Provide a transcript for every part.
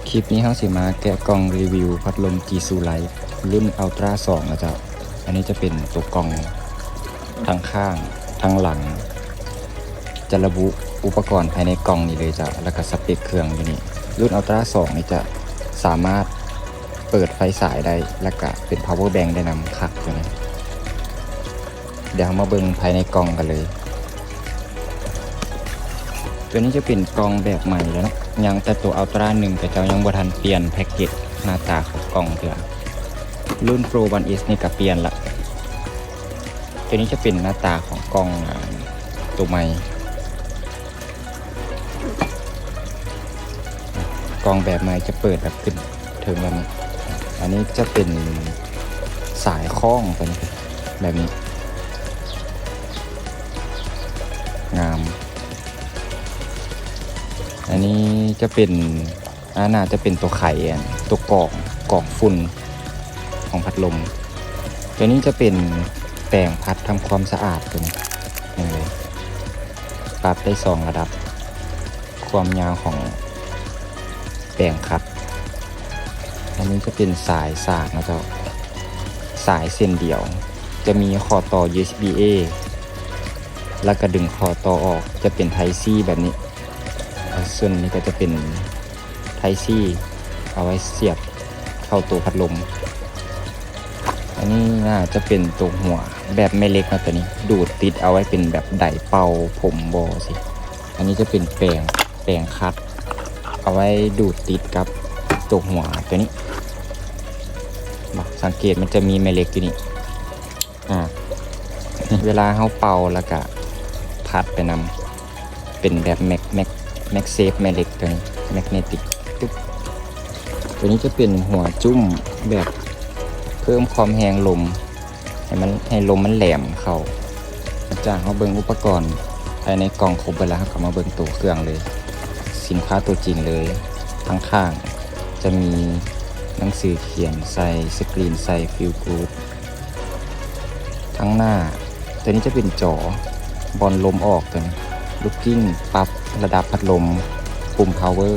คลิปนี้เราสิมาแกะกล่องรีวิวพัดลม Gisu Light รุ่น Ultra 2นะจ๊ะอันนี้จะเป็นตัวกล่องทั้งข้างทั้งหลังจะระบุอุปกรณ์ภายในกล่องนี้เลยจ้ะแล้วก็สเปคเครื่องอยู่นี่รุ่น Ultra 2นี่จะสามารถเปิดไฟสายได้แล้วก็เป็น power bank ได้นำคักอยู่นะเดี๋ยวเรามาเบิ่งภายในกล่องกันเลยตัวนี้จะเป็นกล่องแบบใหม่แล้วนะยังแต่ตัวอัลตร้า1แต่เจ้ายังบ่ทันเปลี่ยนแพ็กเกจหน้าตาของกล่องเถอะรุ่น Pro 1S นี่ก็เปลี่ยนละตัวนี้จะเป็นหน้าตาของกล่องตัวใหม่กล่องแบบใหม่จะเปิดแบบขึ้นถึงแล้วนะอันนี้จะเป็นสายคล้องตัวนี้แบบนี้งามอันนี้จะเป็นน่าจะเป็นตัวไข่ตัวกล่องฝุ่นของพัดลมตัวนี้จะเป็นแปรงพัดทำความสะอาดตัวนี้นี่เลยปรับได้2ระดับความยาวของแปรงขัดอันนี้จะเป็นสายสากนะจ๊ะสายเส้นเดียวจะมีคอต่อ USB-A แล้วก็ดึงคอต่อออกจะเป็น Type C แบบนี้ส่วนนี้ก็จะเป็น Type C เอาไว้เสียบเข้าตัวพัดลมอันนี้น่าจะเป็นตัวหัวแบบไม่เล็กนะตัวนี้ดูดติดเอาไว้เป็นแบบไดเป่าผมบอสิอันนี้จะเป็นแปรงคัดเอาไว้ดูดติดกับตัวหัวตัวนี้สังเกตมันจะมีแม่เหล็กอยู่นี่เวลาเขาเป่าแล้วก็พัดไปนำเป็นแบบแม็กเซฟแม่เหล็กตัวนี้แมกเนติกตัวนี้จะเป็นหัวจุ้มแบบเพิ่มความแรงลมให้ลมมันแหลมเข้าจากเขาเบิ่งอุปกรณ์ภายในกล่องครบไปแล้วเขามาเบิ่งตัวเครื่องเลยสินค้าตัวจริงเลยทั้งข้างจะมีหนังสือเขียนใส่สกรีนใส่ฟิลกูดทั้งหน้าตัวนี้จะเป็นจอบอลลมออกตัวนี้ลูกกิ้งปรับระดับพัดลมปุ่ม power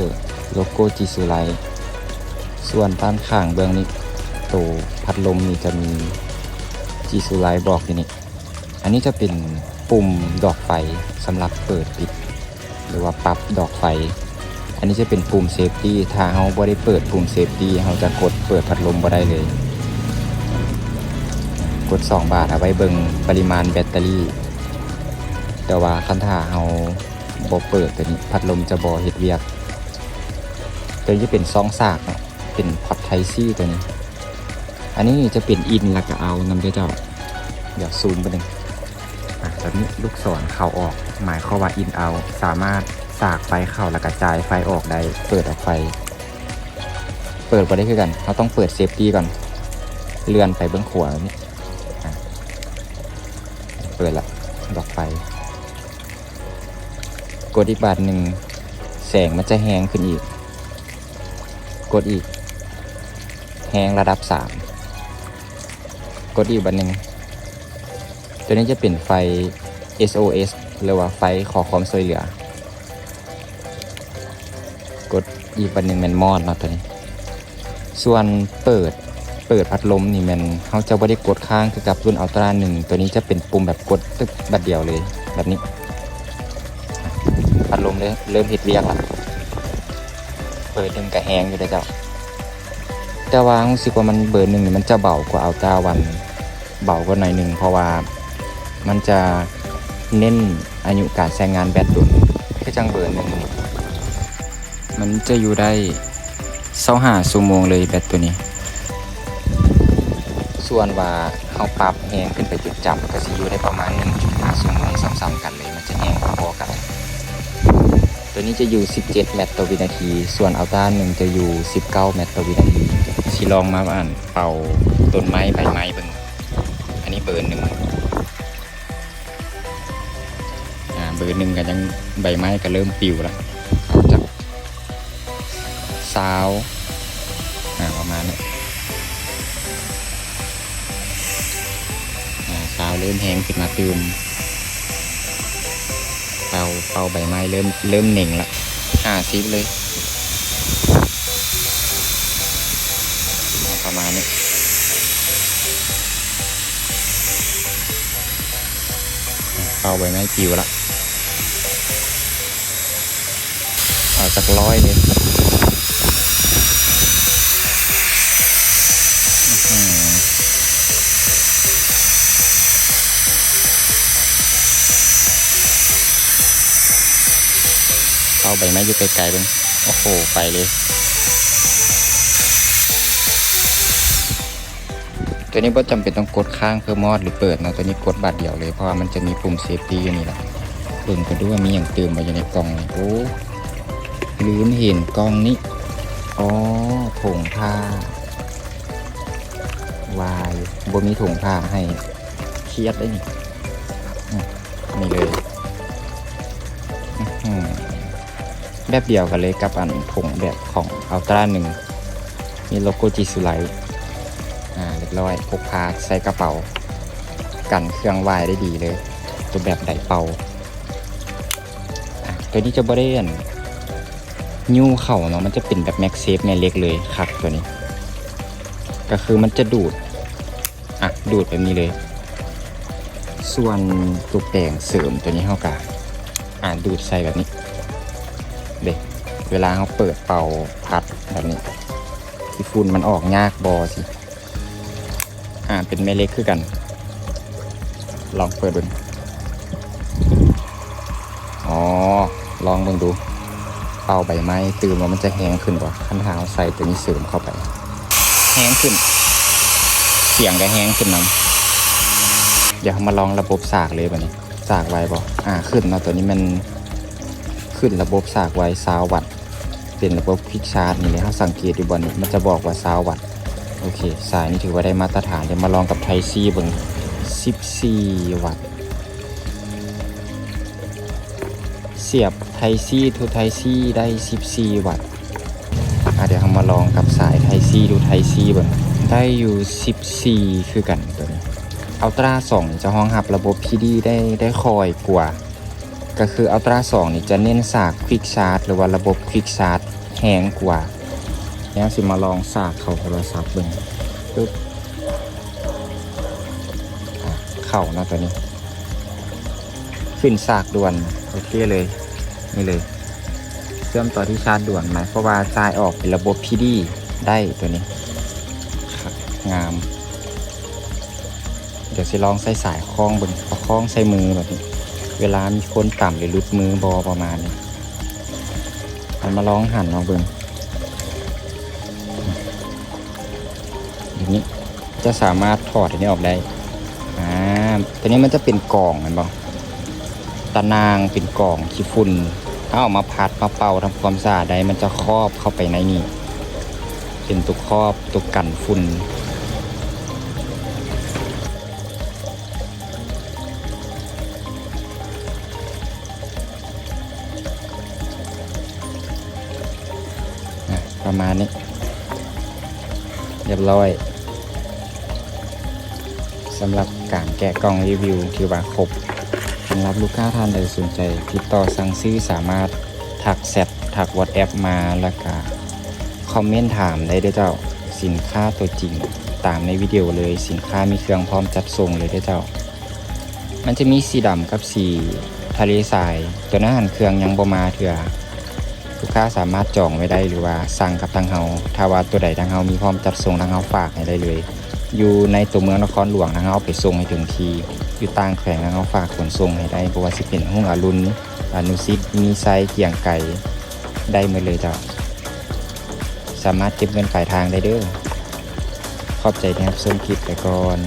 โลโก้ Gisu Light ส่วนด้านข้างเบื้องนี้ตัวพัดลมนี่จะมี Gisu Light บอกอยู่นี่อันนี้จะเป็นปุ่มดอกไฟสำหรับเปิดปิดหรือว่าปรับดอกไฟอันนี้จะเป็นปุ่มเซฟตี้ถ้าเราบ่ได้เปิดปุ่มเซฟตี้เราจะกดเปิดพัดลมบ่ได้เลยกด2 บาทเอาไว้เบิ่งปริมาณแบตเตอรี่แต่ว่าคันถ้าเราบ่เปิดตัวนี้พัดลมจะบ่เฮ็ดเวียกตัวนี้จะเป็น2 สากเนาะเป็นพอร์ต Type C ตัวนี้อันนี้จะเป็นอินแล้วก็เอานำเจ้าเดี๋ยวซูมไปนึงแบบนี้ลูกศรเข้าออกหมายความว่าอินเอาสามารถสากไฟเข้าแล้วกระจายไฟออกได้เปิดออกไฟเปิดบ่ได้คือกันเราต้องเปิดเซฟตี้ก่อนเลื่อนไปเบื้องขวานี่เปิดละดอกไฟกดอีกบาทหนึ่งแสงมันจะแห้งขึ้นอีกกดอีกแห้งระดับ3กดอีกบาทหนึ่งตัวนี้จะเป็นไฟ SOS หรือว่าไฟขอความช่วยเหลือกดอีกบาทหนึ่งมันมอดเนาะตัวนี้ส่วนเปิดพัดลมนี่มันเขาจะไม่ได้กดข้างคือกับรุ่นอัลตร้า1ตัวนี้จะเป็นปุ่มแบบกดตึกบัดเดียวเลยแบบนี้พัดลมเลยเริ่มเฮ็ดเวียกละเปิด1ก็แห้งอยู่ได้เจ้าแต่ว่ารู้สึกว่ามันเบอร์1นี่มันจะเบากว่าอัลตร้า1เบากว่าหน่อยนึงเพราะว่ามันจะเน้นอายุการใช้งานแบตดุลคือจังเบอร์1มันจะอยู่ได้25 ชั่วโมงเลยแบตตัวนี้ส่วนว่าเขาปรับแห้งขึ้นไปจุดจับก็จะอยู่ได้ประมาณ 1.5 ชั่วโมงซ้ำๆกันเลยมันจะแห้งพอๆกันตัวนี้จะอยู่17 เมตรต่อวินาทีส่วนอัลต้า1จะอยู่19 เมตรต่อวินาทีสิลองมาอ่านเป่าต้นไม้ใบไม้เบิ่งอันนี้เบอร์1เบอร์1ก็ยังใบไม้ก็เริ่มปิวแล้วจากซาวประมาณนี้ซาวเริ่มแห้งขึ้นมาตื่มเป่าใบไม้เริ่มเหน่งละ50เลย ประมาณนี้เอาไปไม่ปิวละเอาสัก100เลยเอาใบไม้อยู่ไกลๆเป็นโอ้โหไปเลยตัวนี้ก็จำเป็นต้องกดค้างเพื่อมอดหรือเปิดนะตัวนี้กดบัตรเดียวเลยเพราะว่ามันจะมีปุ่มเซฟตี้อยู่นี่แหละเบิ่งกันด้วยว่ามีอย่างเติมมาอยู่ในกล่องนี่โอ้ลืมเห็นกล่องนี้อ๋อถุงผ้าวายบ่มีถุงผ้าให้เครียดได้นี่นี่เลยแบบเดียวกันเลยกับอันถุงแบบของอัลตร้า1มีโลโก้จิสุไลเรียบร้อยพกพาใส่กระเป๋ากันเครื่องวายได้ดีเลยตัวแบบไดเป่าตัวนี้จะบริเวณนิ้วเข่าเนาะมันจะเป็นแบบแม็กเซฟแม่เล็กเลยครับตัวนี้ก็คือมันจะดูดดูดแบบนี้เลยส่วนตัวแปรงเสริมตัวนี้เท่ากับดูดใส่แบบนี้เด็กเวลาเขาเปิดเป่าพัดแบบนี้ที่ฝุ่นมันออกยากบอสิเป็นแม่เล็กคือกันลองเปิดดูลองเบิ่งดูเป่าใบไม้ตื่นว่ามันจะแห้งขึ้นกว่าขั้นเท้าใส่ตัวนี้เสริมเข้าไปแห้งขึ้นเสียงก็แห้งขึ้นน้ำเดี๋ยวมาลองระบบสากเลยแบบนี้สากไว้บ่ขึ้นเนาะตัวนี้มันขึ้นระบบสากไว้20 วัตต์เป็นระบบควิกชาร์จนี่เลยถ้าสังเกตดูบนนี้มันจะบอกว่า20 วัตต์โอเคสายนี้ถือว่าได้มาตรฐานเดี๋ยวมาลองกับไทซีเบิ่ง14 วัตต์เสียบไทซีทูไทซีได้14 วัตต์เดี๋ยวเรามาลองกับสายไทซีดูไทซีเบิ่งได้อยู่14คือกันตัวนี้อัลตร้า2จะรองรับระบบ PD ได้คอยกว่าก็คืออัลตร้า2นี่จะเน้นสากควิกชาร์จหรือว่าระบบควิกชาร์จแห้งกว่าแล้วสิมาลองสากเข้าโทรศัพท์เบิ่งปึ๊บเข้านะตัวนี้ขึ้นสากด่วนโอเคเลยนี่เลยเชื่อมต่อที่ชาร์จด่วนไหมเพราะว่าจ่ายออกเป็นระบบ PD ได้ตัวนี้งามเดี๋ยวสิลองใส่สายคล้องเบิ่งประคล้องใส่มือแบบนี้เวลามีคนต่ำหรือลุดมือบอประมาณนี้มันมาลองหันลองเบิ่งอย่างนี้จะสามารถถอดอันนี้ออกได้ตัวนี้มันจะเป็นกล่องเห็นบ่ตะนางเป็นกล่องขี้ฝุ่นถ้าออกมาพัดมาเป่าทำความสะอาดได้มันจะครอบเข้าไปในนี้เป็นตัวครอบตัวกันฝุ่นประมาณนี้เรียบร้อยสำหรับการแกะกล่องรีวิวที่ว่าครบสำหรับลูกค้าท่านใดสนใจติดต่อสั่งซื้อสามารถทักแชททัก WhatsApp มาแล้วก็คอมเมนต์ถามได้ด้วยเจ้าสินค้าตัวจริงตามในวิดีโอเลยสินค้ามีเครื่องพร้อมจัดส่งเลยด้วยเจ้ามันจะมีสีดำกับสีทะเลทรายตัวนั้นหันเครื่องยังบ่มาเถื่อลูกค้าสามารถจองไว้ได้หรือว่าสั่งกับทางเฮาถ้าว่าตัวใดทางเฮามีพร้อมจัดส่งทางเฮาฝากให้ได้เลยอยู่ในตัวเมืองนครหลวงทางเฮาไปส่งให้ถึงทีอยู่ต่างแขวงทางเฮาฝากขนส่งให้ได้เพราะว่าสิเป็นห้องอรุณอนุสิตมีไซเกียงไก่ได้หมดเลยเจ้าสามารถเก็บเงินปลายทางได้เด้อขอบใจที่รับชมคลิปไปก่อน